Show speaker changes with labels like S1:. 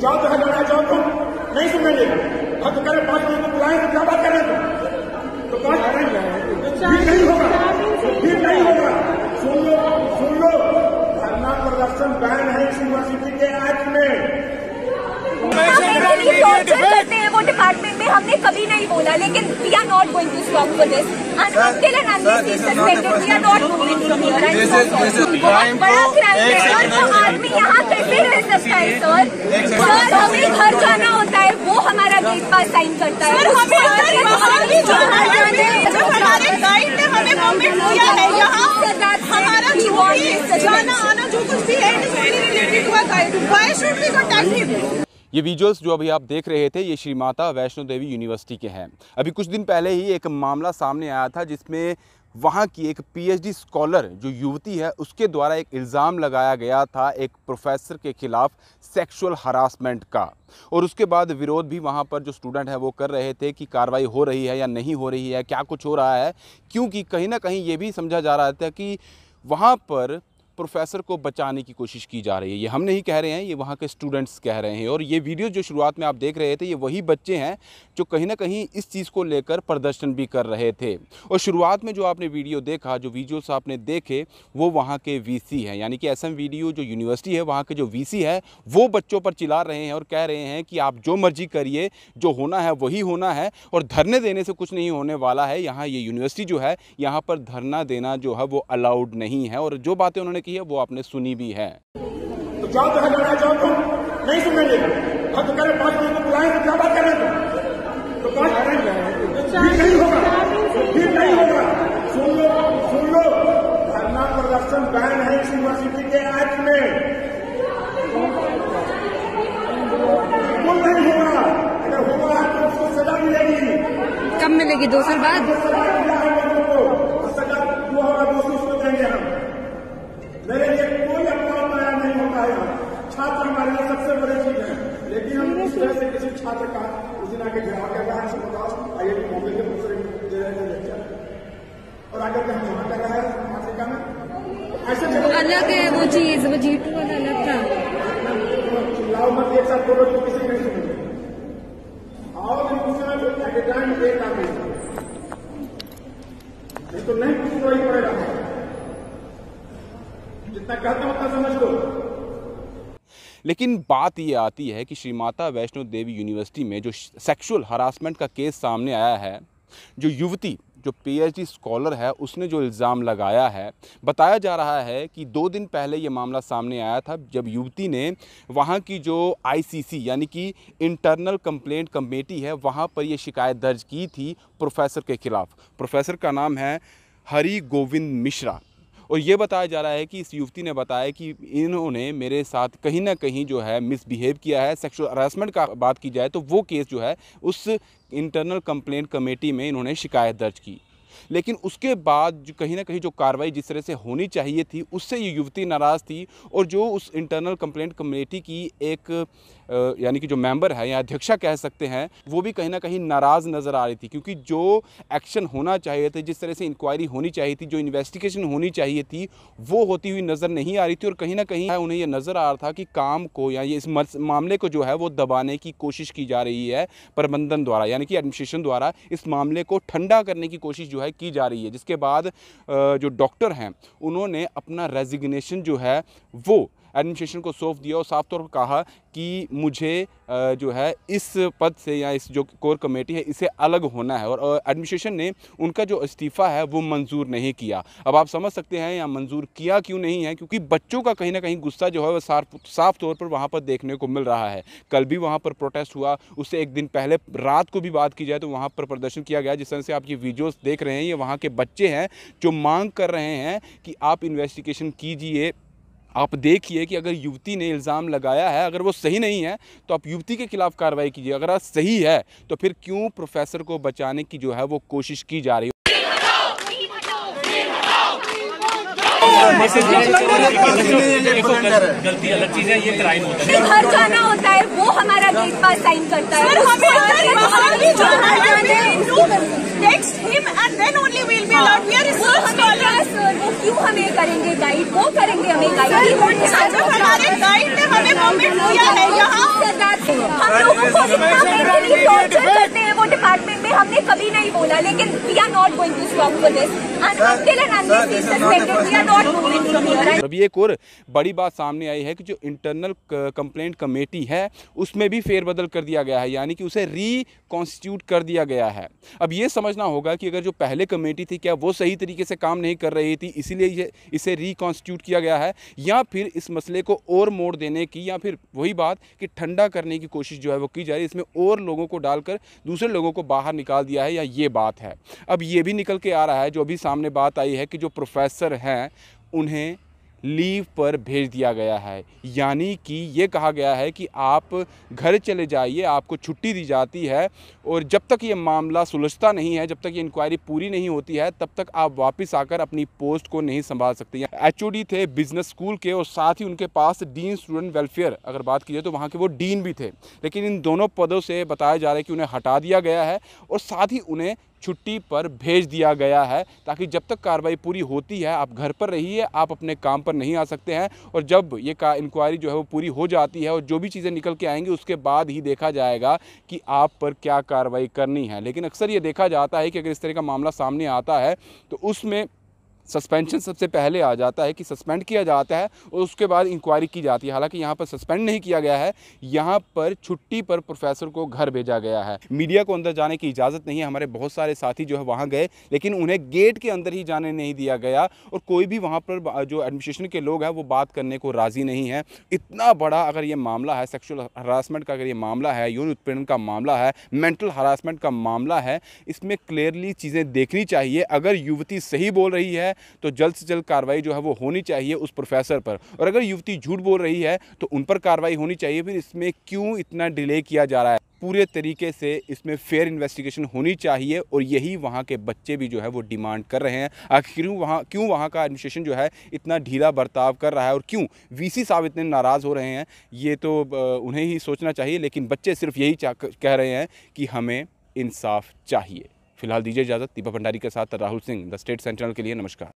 S1: जाओ तो हटाना, जाओ तुम नहीं सुनेंगे। हम तो कह रहे 5 बजे को बुलाएं तो क्या बात करें तो 5 नहीं होगा, फिर नहीं होगा। सुन लो, धरना प्रदर्शन बैन है इस यूनिवर्सिटी के एक्ट में।
S2: करते हैं वो डिपार्टमेंट में, हमने कभी नहीं बोला, लेकिन we are not going to stop for this and until and unless he is suspended we are not moving from here. बहुत बड़ा क्राइम है सर, तो आदमी यहाँ कैसे रह सकता है सर? सर हमें घर जाना होता है, वो हमारा गेट पास साइन करता है। सर हमें हमारे गाइड ने हमें परमिट दिया है यहाँ, हमारा जाना आना जो कुछ भी है related to guide, why should we contact him?
S3: ये वीडियोस जो अभी आप देख रहे थे ये श्री माता वैष्णो देवी यूनिवर्सिटी के हैं। अभी कुछ दिन पहले ही एक मामला सामने आया था जिसमें वहाँ की एक पीएचडी स्कॉलर जो युवती है उसके द्वारा एक इल्ज़ाम लगाया गया था एक प्रोफेसर के खिलाफ सेक्सुअल हरासमेंट का, और उसके बाद विरोध भी वहाँ पर जो स्टूडेंट है वो कर रहे थे कि कार्रवाई हो रही है या नहीं हो रही है, क्या कुछ हो रहा है, क्योंकि कहीं ना कहीं ये भी समझा जा रहा था कि वहाँ पर प्रोफेसर को बचाने की कोशिश की जा रही है। ये हम नहीं कह रहे हैं, ये वहाँ के स्टूडेंट्स कह रहे हैं। और ये वीडियो जो शुरुआत में आप देख रहे थे ये वही बच्चे हैं जो कहीं ना कहीं इस चीज़ को लेकर प्रदर्शन भी कर रहे थे। और शुरुआत में जो आपने वीडियो देखा, जो वीडियोस आपने देखे, वो वहाँ के वीसी हैं, यानी कि एसएम वीडियो जो यूनिवर्सिटी है वहाँ के जो वीसी है वो बच्चों पर चिल्ला रहे हैं और कह रहे हैं कि आप जो मर्जी करिए, जो होना है वही होना है और धरने देने से कुछ नहीं होने वाला है। यहाँ ये यूनिवर्सिटी जो है यहाँ पर धरना देना जो है वो अलाउड नहीं है। और जो बातें उन्होंने की है वो आपने सुनी भी है।
S1: तो जाओ तो हटाना, जाओ तुम नहीं सुनेंगे। हम तो कह रहे 5 बजे को बुलाएं तो क्या बात करें तो 5 नहीं होगा, फिर नहीं होगा। सुन लो, धरना प्रदर्शन बैन है इस यूनिवर्सिटी के एक्ट में, बिल्कुल नहीं होगा। अगर होगा तो उसको सजा मिलेगी।
S2: कब मिलेगी? 2 साल बाद
S1: सजा जो होगा दोस्तों उसको देंगे हम। मेरे लिए कोई अपमान माया नहीं होता है। छात्र हमारे लिए सबसे बड़ी चीज है, लेकिन हम इस तरह से किसी छात्र का उस दिन आके घेराव कर रहा है, आईआईटी बॉम्बे के दूसरे दे रहे थे लेक्चर, और आगे हम जमा कर रहा है अफ्रीका में। ऐसे
S2: अलग है वो चीज, वो G2 वाला अलग था।
S1: चिल्लाओ मत, एक साथ बोलो तो किसी नहीं सुनेंगे। आओ टाइम एक आदमी, नहीं तो नहीं कुछ वही पड़ेगा। जितना कहता हूं उतना समझ लो।
S3: लेकिन बात ये आती है कि श्री माता वैष्णो देवी यूनिवर्सिटी में जो सेक्सुअल हरासमेंट का केस सामने आया है, जो युवती जो पीएचडी स्कॉलर है उसने जो इल्ज़ाम लगाया है, बताया जा रहा है कि 2 दिन पहले ये मामला सामने आया था जब युवती ने वहाँ की जो आईसीसी यानी कि इंटरनल कंप्लेंट कमेटी है वहाँ पर ये शिकायत दर्ज की थी प्रोफेसर के खिलाफ। प्रोफेसर का नाम है हरि गोविंद मिश्रा। और ये बताया जा रहा है कि इस युवती ने बताया कि इन्होंने मेरे साथ कहीं ना कहीं जो है मिसबिहेव किया है। सेक्सुअल हरासमेंट का बात की जाए तो वो केस जो है उस इंटरनल कंप्लेंट कमेटी में इन्होंने शिकायत दर्ज की, लेकिन उसके बाद जो कहीं ना कहीं जो कार्रवाई जिस तरह से होनी चाहिए थी उससे ये युवती नाराज़ थी। और जो उस इंटरनल कंप्लेंट कमेटी की एक यानी कि जो मेंबर है या अध्यक्षा कह सकते हैं, वो भी कहीं ना कहीं नाराज़ नज़र आ रही थी, क्योंकि जो एक्शन होना चाहिए था, जिस तरह से इंक्वायरी होनी चाहिए थी, जो इन्वेस्टिगेशन होनी चाहिए थी, वो होती हुई नज़र नहीं आ रही थी। और कहीं ना कहीं उन्हें ये नज़र आ रहा था कि काम को या ये इस मामले को जो है वो दबाने की कोशिश की जा रही है प्रबंधन द्वारा, यानी कि एडमिनिस्ट्रेशन द्वारा इस मामले को ठंडा करने की कोशिश जो है की जा रही है। जिसके बाद जो डॉक्टर हैं उन्होंने अपना रेजिग्नेशन जो है वो एडमिनिस्ट्रेशन को सौंप दिया और साफ तौर पर कहा कि मुझे जो है इस पद से या इस जो कोर कमेटी है इसे अलग होना है। और एडमिनिस्ट्रेशन ने उनका जो इस्तीफ़ा है वो मंजूर नहीं किया। अब आप समझ सकते हैं या मंजूर किया क्यों नहीं है, क्योंकि बच्चों का कहीं ना कहीं गुस्सा जो है वो साफ तौर पर वहाँ पर देखने को मिल रहा है। कल भी वहाँ पर प्रोटेस्ट हुआ, उससे एक दिन पहले रात को भी बात की जाए तो वहाँ पर प्रदर्शन किया गया। जिस तरह से आप ये वीडियोज़ देख रहे हैं, ये वहाँ के बच्चे हैं जो मांग कर रहे हैं कि आप इन्वेस्टिगेशन कीजिए, आप देखिए कि अगर युवती ने इल्ज़ाम लगाया है, अगर वो सही नहीं है तो आप युवती के खिलाफ कार्रवाई कीजिए, अगर सही है तो फिर क्यों प्रोफेसर को बचाने की जो है वो कोशिश की जा रही है।
S4: गलती अलग चीज है, ये क्राइम होता है।
S2: घर जाना होता है, वो हमारा गेट पास साइन करता है। वो क्यों हमें करेंगे गाइड? वो करेंगे हमें गाइड। हमारे गाइड ने हमें परमिट दिया है यहाँ। जितना मेरे टॉर्चर करते हैं वो डिपार्टमेंट में हमने कभी नहीं बोला, लेकिन we are not going to stop for this and until and unless he is suspended we are not moving from here.
S3: अभी एक और बड़ी बात सामने आई है कि जो इंटरनल कंप्लेंट कमेटी है उसमें भी फेरबदल कर दिया गया है, यानी कि उसे रिकॉन्स्टिट्यूट कर दिया गया है। अब ये समझना होगा कि अगर जो पहले कमेटी थी क्या वो सही तरीके से काम नहीं कर रही थी इसीलिए इसे रिकॉन्स्टिट्यूट किया गया है, या फिर इस मसले को और मोड़ देने की, या फिर वही बात कि ठंडा करने की कोशिश जो है वो की जा रही है, इसमें और लोगों को डालकर दूसरे लोगों को बाहर निकाल दिया है, या ये बात है। अब ये भी निकल के आ रहा है, जो अभी सामने बात आई है कि जो प्रोफेसर हैं उन्हें लीव पर भेज दिया गया है, यानी कि ये कहा गया है कि आप घर चले जाइए, आपको छुट्टी दी जाती है और जब तक ये मामला सुलझता नहीं है, जब तक ये इंक्वायरी पूरी नहीं होती है, तब तक आप वापस आकर अपनी पोस्ट को नहीं संभाल सकते। एचओडी थे बिजनेस स्कूल के और साथ ही उनके पास डीन स्टूडेंट वेलफेयर अगर बात की जाए तो वहाँ के वो डीन भी थे, लेकिन इन दोनों पदों से बताया जा रहा है कि उन्हें हटा दिया गया है और साथ ही उन्हें छुट्टी पर भेज दिया गया है, ताकि जब तक कार्रवाई पूरी होती है आप घर पर रहिए, आप अपने काम पर नहीं आ सकते हैं, और जब ये इंक्वायरी जो है वो पूरी हो जाती है और जो भी चीज़ें निकल के आएंगी उसके बाद ही देखा जाएगा कि आप पर क्या कार्रवाई करनी है। लेकिन अक्सर ये देखा जाता है कि अगर इस तरह का मामला सामने आता है तो उसमें सस्पेंशन सबसे पहले आ जाता है कि सस्पेंड किया जाता है और उसके बाद इंक्वायरी की जाती है। हालांकि यहाँ पर सस्पेंड नहीं किया गया है, यहाँ पर छुट्टी पर प्रोफेसर को घर भेजा गया है। मीडिया को अंदर जाने की इजाज़त नहीं है, हमारे बहुत सारे साथी जो है वहाँ गए लेकिन उन्हें गेट के अंदर ही जाने नहीं दिया गया और कोई भी वहाँ पर जो एडमिनिस्ट्रेशन के लोग हैं वो बात करने को राज़ी नहीं है। इतना बड़ा अगर ये मामला है, सेक्सुअल हरासमेंट का अगर ये मामला है, यौन उत्पीड़न का मामला है, मेंटल हरासमेंट का मामला है, इसमें क्लियरली चीज़ें देखनी चाहिए। अगर युवती सही बोल रही है तो जल्द से जल्द कार्रवाई जो है वो होनी चाहिए उस प्रोफेसर पर, और अगर युवती झूठ बोल रही है तो उन पर कार्रवाई होनी चाहिए। फिर इसमें क्यों इतना डिले किया जा रहा है? पूरे तरीके से इसमें फेयर इन्वेस्टिगेशन होनी चाहिए और यही वहाँ के बच्चे भी जो है वो डिमांड कर रहे हैं। आखिर क्यों वहाँ का एडमिनिस्ट्रेशन जो है इतना ढीला बर्ताव कर रहा है और क्यों वीसी साहब इतने नाराज़ हो रहे हैं, ये तो उन्हें ही सोचना चाहिए। लेकिन बच्चे सिर्फ यही कह रहे हैं कि हमें इंसाफ चाहिए। फिलहाल दीजिए इजाज़त। दीपक भंडारी के साथ Rahul Singh, the state central के लिए। नमस्कार।